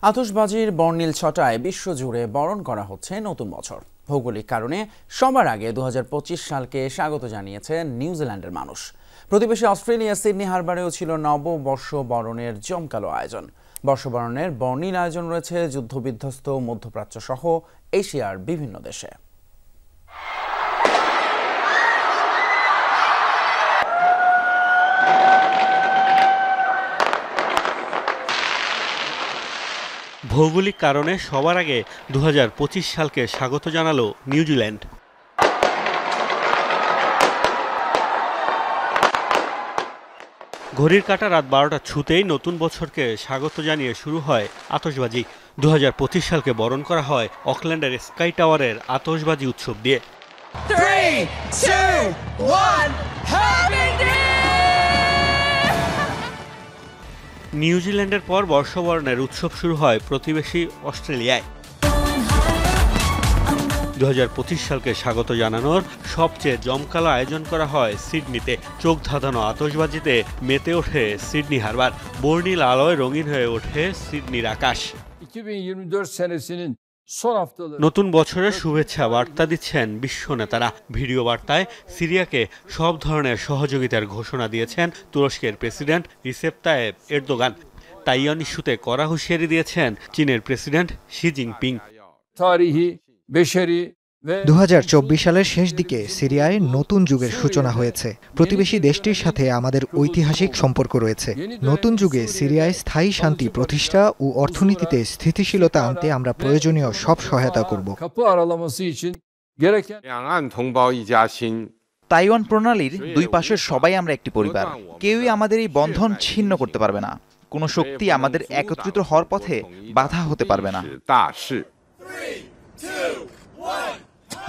আতশবাজির বর্ণিল ছটায় বিশ্বজুড়ে বরণ করা হচ্ছে নতুন বছর। ভৌগোলিক কারণে সবার আগে 2025 সালকে স্বাগত জানিয়েছে নিউজিল্যান্ডের মানুষ। প্রতিবেশী অস্ট্রেলিয়ার সিডনি হারবারেও ছিল নববর্ষ বরণের জমকালো আয়োজন। বর্ষবরণের বর্ণিল আয়োজন রয়েছে যুদ্ধবিধ্বস্ত মধ্যপ্রাচ্য সহ এশিয়ার বিভিন্ন দেশে। ভৌগোলিক কারণে সবার আগে 2025 সালকে স্বাগত জানালো নিউজিল্যান্ড। ঘড়ির কাঁটা রাত 12টা ছুতেই নতুন বছরকে স্বাগত জানিয়ে শুরু হয় আতশবাজি। 2025 সালকে বরণ করা হয় অকল্যান্ডের স্কাই টাওয়ারের আতশবাজি উৎসব দিয়ে। 3, 2, 1, Happy New Year! নিউজিল্যান্ডের পর বর্ষবরণের উৎসব শুরু হয় প্রতিবেশী অস্ট্রেলিয়ায়। 2025 সালকে স্বাগত জানানোর সবচেয়ে জমকালো আয়োজন করা হয় সিডনিতে। চোখ ধাঁধানো আতশবাজিতে মেতে ওঠে সিডনি হারবার। বর্ণিল আলোয় রঙিন হয়ে ওঠে সিডনির আকাশ। 2024 senesinin son haftaları নতুন বছরের শুভেচ্ছা বার্তা দিচ্ছেন বিশ্ব নেতারা। ভিডিও বার্তায় সিরিয়াকে সব ধরনের সহযোগিতার ঘোষণা দিয়েছেন তুরস্কের president Recep Tayyip Erdogan. Taiwan ইস্যুতে কড়া হুঁশিয়ারি দিয়েছেন চীনের president Xi Jinping. tarihi, beşeri ve 2024 সালের শেষ দিকে সিরিয়ায় নতুন যুগের সূচনা হয়েছে। প্রতিবেশী দেশটির সাথে আমাদের ঐতিহাসিক সম্পর্ক রয়েছে। নতুন যুগে সিরিয়ায় স্থায়ী শান্তি প্রতিষ্ঠা ও অর্থনীতিতে স্থিতিশীলতা আনতে আমরা প্রয়োজনীয় সব সহায়তা করব। kapı aralaması için gereken 两岸同胞一家亲。 Taiwan প্রণালীর দুই পাশের সবাই আমরা একটি পরিবার। কেউই আমাদের এই বন্ধন ছিন্ন করতে পারবে না। কোনো শক্তি আমাদের একত্রিত হওয়ার পথে বাধা হতে পারবে না।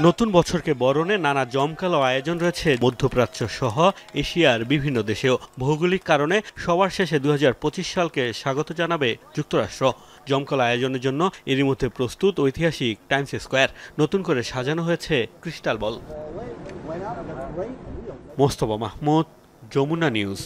নতুন বছরকে বরণে নানা জমকালো আয়োজন রয়েছে মধ্যপ্রাচ্য সহ এশিয়ার বিভিন্ন দেশেও। ভৌগোলিক কারণে সবার শেষে 2025 সালকে স্বাগত জানাবে যুক্তরাষ্ট্র। জমকালো আয়োজনের জন্য এরই মধ্যে প্রস্তুত ঐতিহাসিক টাইমস স্কয়ার। নতুন করে সাজানো হয়েছে crystal ball. Mostafa Mahmud, Jamuna news.